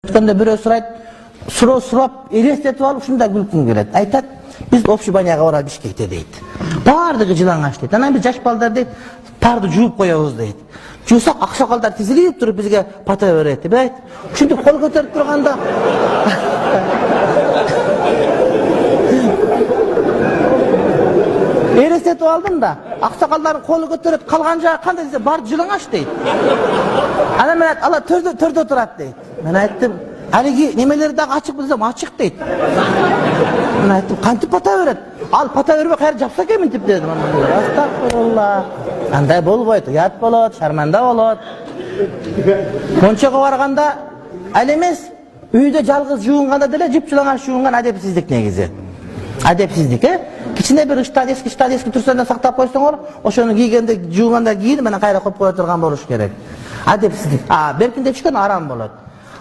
Өткөндө бирөө сурап элестетип алып ушундай күлкүм келет. Айтат, биз общебанияга барабыз Бишкекте дейт. Бардыгы жылаңаш дейт. Анан биз жаш балдар дейт, парды жууп коебуз дейт. Жуусак аксакалдар тизилип туруп бизге пата берет деп айт. Ушинтип кол көтөрүп турганда элестетип алдым да. Аксакалдардын колу көтөрөт, калган жагы кандай десе барды жылаңаш дейт. Анан мен ала төрдө турат дейт. Мен айттым, алиги немелер дагы ачык десем ачык дейт. Мен айттым, кантип пата берет? Ал пата бербей кайра жапса экенмин деп дедим. Астагфирулла. Андай болбойт, уят болот, шарманда болот. Мончого барганда ал эмес, үйдө жалгыз жуунганда деле жып жылаңаш жуунган адепсиздик негизи. Адепсиздик, кичине бир эски турсанда сактап койсоңор, ошону кийгенде жууганда кийин менен кайра коюп кое турган болуш керек. Адепсиздик. Беркинде түшкөн арам болот.